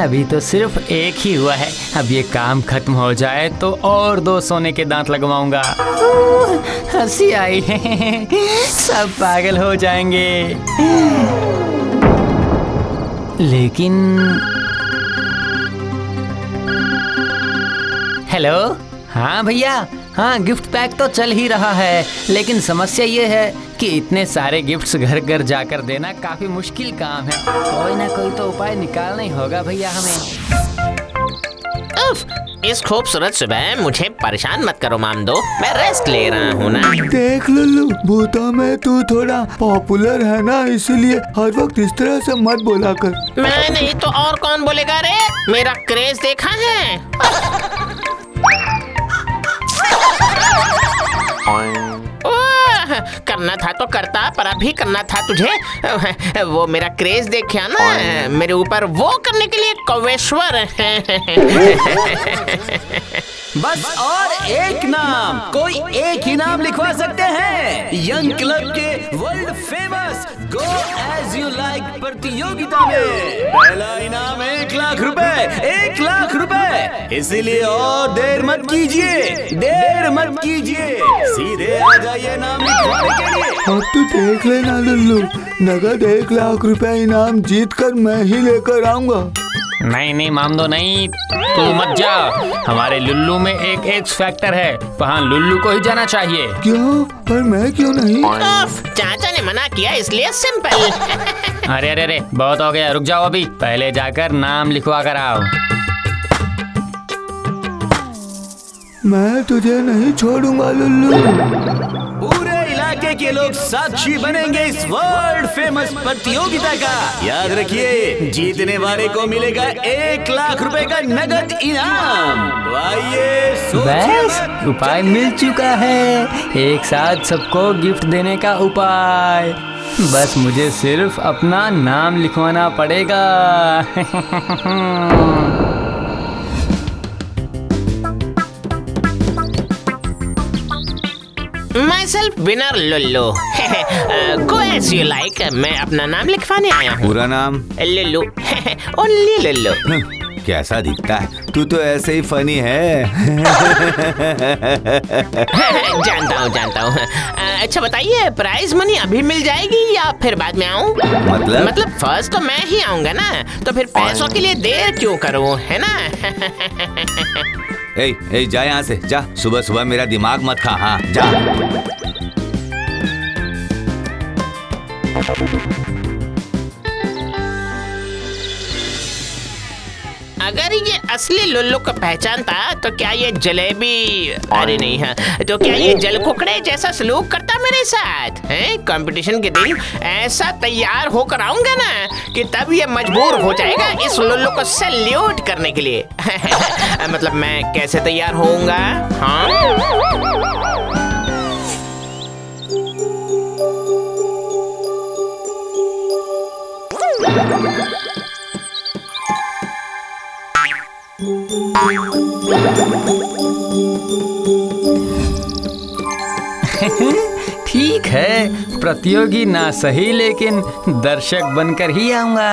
अभी तो सिर्फ एक ही हुआ है। अब ये काम खत्म हो जाए तो और 2 सोने के दांत लगवाऊंगा। हंसी आई है, सब पागल हो जाएंगे। लेकिन हेलो, हाँ भैया, हाँ गिफ्ट पैक तो चल ही रहा है, लेकिन समस्या ये है कि इतने सारे गिफ्ट्स घर घर जाकर देना काफी मुश्किल काम है। कोई ना कोई तो उपाय निकालना ही होगा भैया हमें। उफ, इस खूबसूरत सुबह मुझे परेशान मत करो मामदो, मैं रेस्ट ले रहा हूँ ना। देख लुल्लू, भूतों में तू थोड़ा पॉपुलर है ना, इसीलिए हर वक्त इस तरह से मत बोला कर। मैं नहीं तो और कौन बोलेगा रे, मेरा क्रेज देखा है। करना था तो करता, पर अभी करना था तुझे। वो मेरा क्रेज देखा ना, मेरे ऊपर वो करने के लिए कौवेश्वर। बस और एक नाम, कोई एक ही नाम लिखवा सकते हैं यंग क्लब के world famous go as you like प्रतियोगिता में। पहला इनाम 1 लाख रुपए, 1 लाख रुपए। इसीलिए और देर मत कीजिए, सीधे आ जाइए नाम लिखवाने के लिए। अब तू देख लेना लुल्लू, नगद 1 लाख रुपए इनाम जीत कर मैं ही लेकर आऊंगा। नहीं मामदो नहीं, तू मत जा। हमारे लुल्लू में एक एक्स फैक्टर है, वहाँ लुल्लू को ही जाना चाहिए। क्यों? पर मैं क्यों नहीं? चाचा ने मना किया इसलिए सिंपल। अरे बहुत हो गया, रुक जाओ, अभी पहले जाकर नाम लिखवा कर आओ। मैं तुझे नहीं छोड़ूंगा लुल्लू। पूरे इलाके के लोग साक्षी बनेंगे इस वर्ल्ड फेमस प्रतियोगिता का। याद रखिए, जीतने वाले को मिलेगा 1 लाख रुपए का नगद इनाम। तो आइए बस उपाय मिल चुका है, एक साथ सबको गिफ्ट देने का उपाय। बस मुझे सिर्फ अपना नाम लिखवाना पड़ेगा। Myself winner Lulu. Go as you like, मैं अपना नाम लिखवाने आया हूँ। पूरा नाम? लुल्लू। Only Lulu. कैसा दिखता है? तू तो ऐसे ही फनी है। जानता हूँ। अच्छा बताइए, प्राइज मनी अभी मिल जाएगी या फिर बाद में आऊँ? मतलब फर्स्ट तो मैं ही आऊँगा ना, तो फिर पैसों के लिए देर क्यों करूँ, है ना? ए, जा यहाँ से जा, सुबह सुबह मेरा दिमाग मत खा। हाँ जा। अगर ये असली लुल्लू को पहचानता तो क्या ये जलेबी, अरे नहीं है तो क्या ये जल कुकड़े जैसा सलूक करता मेरे साथ? हैं? कंपटीशन के दिन ऐसा तैयार होकर आऊंगा ना कि तब ये मजबूर हो जाएगा इस लुल्लू को सैल्यूट करने के लिए। मतलब मैं कैसे तैयार होऊंगा? हाँ? ठीक है, प्रतियोगी ना सही लेकिन दर्शक बनकर ही आऊंगा।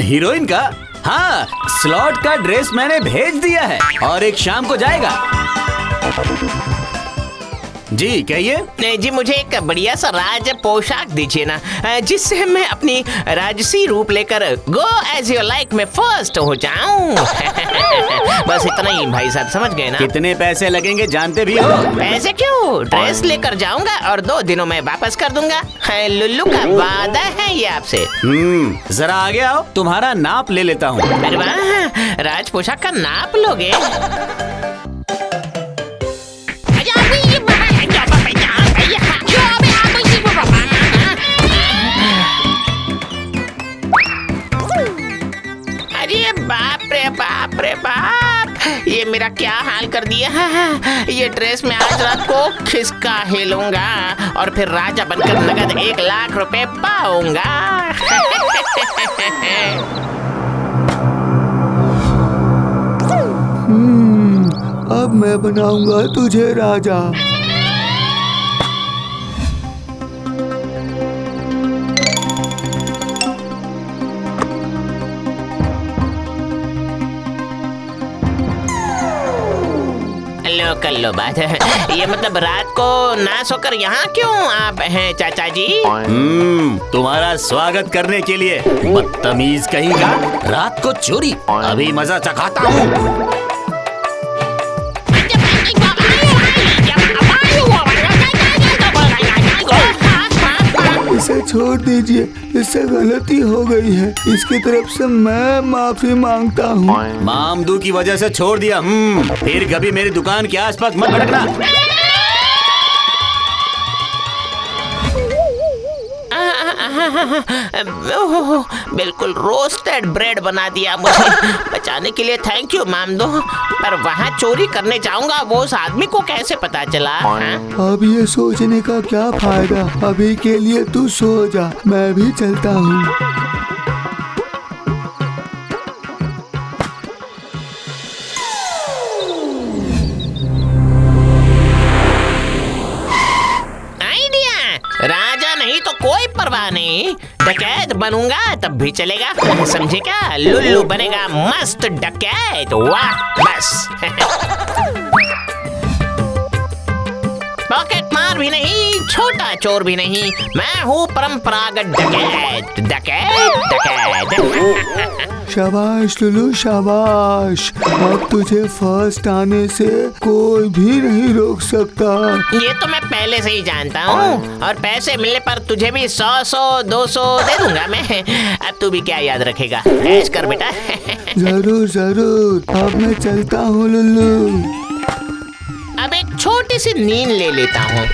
हीरोइन का? हाँ, स्लॉट का ड्रेस मैंने भेज दिया है और एक शाम को जाएगा। जी कहिए। नहीं जी, मुझे एक बढ़िया सा राज पोशाक दीजिए ना, जिससे मैं अपनी राजसी रूप लेकर गो एज यू लाइक में फर्स्ट हो जाऊं। बस इतना ही भाई साहब, समझ गए ना? कितने पैसे लगेंगे जानते भी हो? पैसे क्यों, ड्रेस लेकर जाऊंगा और 2 दिनों में वापस कर दूंगा। लुल्लू का वादा है ये आपसे। जरा आगे आओ, तुम्हारा नाप ले लेता हूँ। अरे वाह, राज पोशाक का नाप लोगे? बाप रे बाप, ये मेरा क्या हाल कर दिया है। ये ड्रेस में आज रात को खिसका हिलूंगा और फिर राजा बनकर नगद 1 लाख रुपए पाऊंगा। अब अब मैं बनाऊंगा तुझे राजा। कर लो बात है। ये मतलब रात को ना सोकर यहाँ क्यों आप हैं चाचा जी? तुम्हारा स्वागत करने के लिए। बदतमीज कहीं का, रात को चोरी, अभी मजा चखाता हूँ। इसे छोड़ दीजिए, इससे गलती हो गई है, इसकी तरफ से मैं माफी मांगता हूँ। मामदू की वजह से छोड़ दिया। फिर कभी मेरी दुकान के आसपास मत भटकना। बिल्कुल रोस्टेड ब्रेड बना दिया मुझे। बचाने के लिए थैंक यू मामदो। पर वहाँ चोरी करने जाऊंगा, वो उस आदमी को कैसे पता चला? अब ये सोचने का क्या फायदा, अभी के लिए तू सो जा, मैं भी चलता हूँ। राजा नहीं तो कोई परवाह नहीं, डकैत बनूंगा तब भी चलेगा, समझे क्या? लुल्लू बनेगा मस्त डकैत, वाह बस। पॉकेट मार भी नहीं, छोटा चोर भी नहीं, मैं हूँ परंपरागत डकैत, डकैत डकैत। शाबाश लुल्लू शाबाश, अब तुझे फर्स्ट आने से कोई भी नहीं रोक सकता। ये तो मैं पहले से ही जानता हूँ, और पैसे मिलने पर तुझे भी 100 200 दे दूंगा मैं। अब तू भी क्या याद रखेगा, ऐश कर बेटा। जरूर जरूर, अब मैं चलता हूँ लुल्लू। अब एक छोटी सी नींद ले लेता हूँ।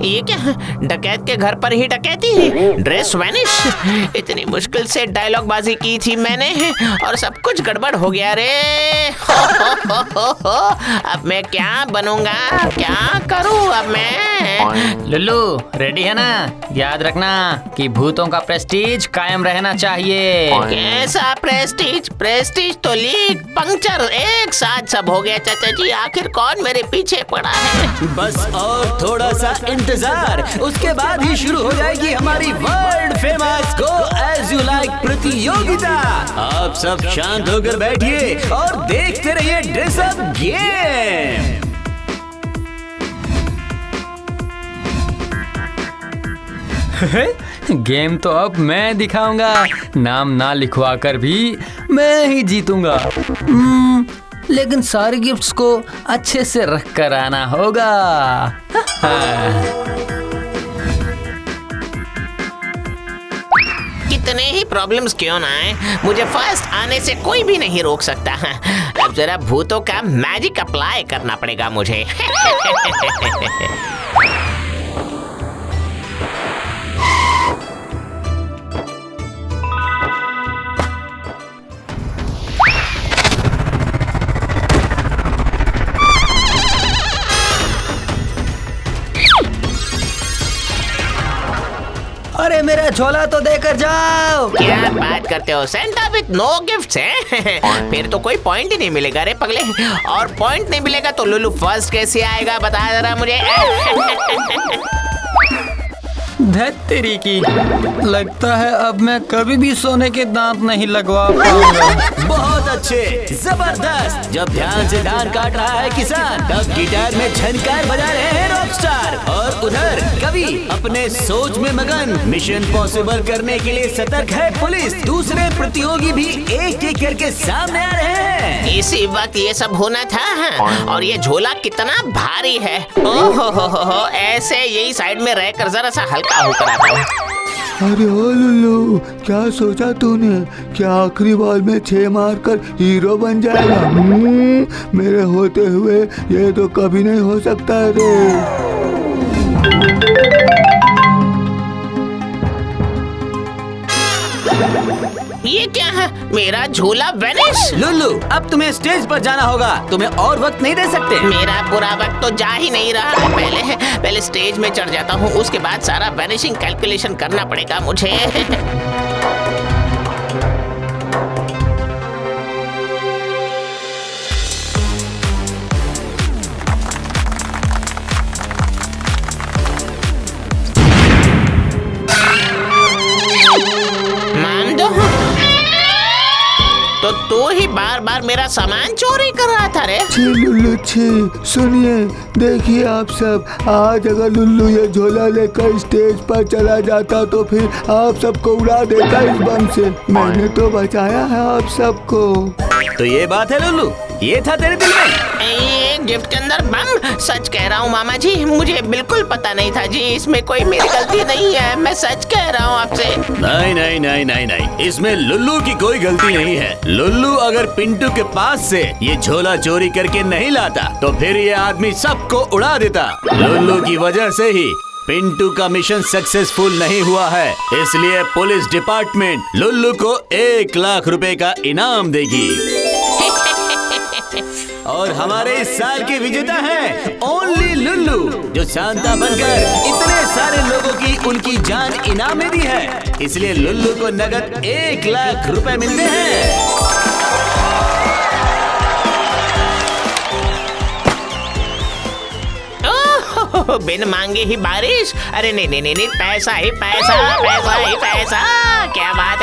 ये क्या, डकैत के घर पर ही डकैती है, ड्रेस वैनिश। इतनी मुश्किल से डायलॉग बाजी की थी मैंने और सब कुछ गड़बड़ हो गया रे। हो। अब मैं क्या बनूंगा, क्या करूं अब मैं? लुल्लू रेडी है ना? याद रखना कि भूतों का प्रेस्टीज कायम रहना चाहिए। कैसा प्रेस्टीज? प्रेस्टीज तो लीक पंक्चर एक साथ सब हो गया चाचा जी। आखिर कौन मेरे पीछे पड़ा है? बस और थोड़ा सा इंतजार, उसके बाद ही शुरू हो जाएगी हमारी world famous go as you like प्रतियोगिता। आप सब शांत होकर बैठिए और देखते रहिए ड्रेस अप गेम। गेम तो अब मैं दिखाऊंगा, नाम ना लिखवा कर भी मैं ही जीतूंगा। लेकिन सारे गिफ्ट्स को अच्छे से रख कर आना होगा। कितने ही प्रॉब्लम्स क्यों ना आए, मुझे फर्स्ट आने से कोई भी नहीं रोक सकता। अब जरा भूतों का मैजिक अप्लाई करना पड़ेगा मुझे। अरे मेरा झोला तो देकर जाओ। क्या बात करते हो, सेंटा विद नो गिफ्ट्स है? फिर तो कोई पॉइंट ही नहीं मिलेगा रे पगले। और पॉइंट नहीं मिलेगा तो लुल्लू फर्स्ट कैसे आएगा, बता जरा मुझे। धत तेरी की, लगता है अब मैं कभी भी सोने के दांत नहीं लगवा पाऊंगा। बहुत अच्छे, जबरदस्त। जब ध्यान से धान काट रहा है किसान, तब गिटार में झनकार बजा रहे हैं रॉकस्टार। और उधर कवि अपने सोच में मगन, मिशन पॉसिबल करने के लिए सतर्क है पुलिस। दूसरे प्रतियोगी भी एक एक करके सामने आ रहे हैं। इसी वक्त ये सब होना था। और ये झोला कितना भारी है। ओहो, ऐसे यही साइड में रहकर जरा सा हल्का होकर आता हूँ। अरे ओ लुल्लू, क्या सोचा तूने? क्या आखिरी बॉल में 6 मारकर हीरो बन जाएगा? मेरे होते हुए ये तो कभी नहीं हो सकता रे। ये क्या है? मेरा झूला वेनिश। लुल्लू, अब तुम्हें स्टेज पर जाना होगा, तुम्हें और वक्त नहीं दे सकते। मेरा बुरा वक्त तो जा ही नहीं रहा है। पहले स्टेज में चढ़ जाता हूँ, उसके बाद सारा वेनिशिंग कैलकुलेशन करना पड़ेगा मुझे। मान दो, तो तू ही बार बार मेरा सामान चोरी कर रहा था रे। छी लुल्लू छी, सुनिए, देखिए आप सब, आज अगर लुल्लू ये झोला लेकर स्टेज पर चला जाता तो फिर आप सबको उड़ा देता इस बम से। मैंने तो बचाया है आप सबको। तो ये बात है लुल्लू, ये था तेरे दिल में? ये गिफ्ट के अंदर बम? सच कह रहा हूँ मामा जी, मुझे बिल्कुल पता नहीं था जी, इसमें कोई मेरी गलती नहीं है, मैं सच कह रहा हूँ आपसे। नहीं नहीं नहीं नहीं नहीं, इसमें लुल्लू की कोई गलती नहीं है। लुल्लू अगर पिंटू के पास से ये झोला चोरी करके नहीं लाता तो फिर ये आदमी सबको उड़ा देता। लुल्लू की वजह से ही पिंटू का मिशन सक्सेसफुल नहीं हुआ है, इसलिए पुलिस डिपार्टमेंट लुल्लू को 1 लाख रुपए का इनाम देगी। और हमारे इस साल के विजेता हैं ओनली लुल्लू, जो शांता बनकर इतने सारे लोगों की उनकी जान इनाम में दी है, इसलिए लुल्लू को नगद 1 लाख रुपए मिलते हैं। बिन मांगे ही बारिश? अरे नहीं नहीं नहीं, पैसा ही पैसा, पैसा ही पैसा, क्या बात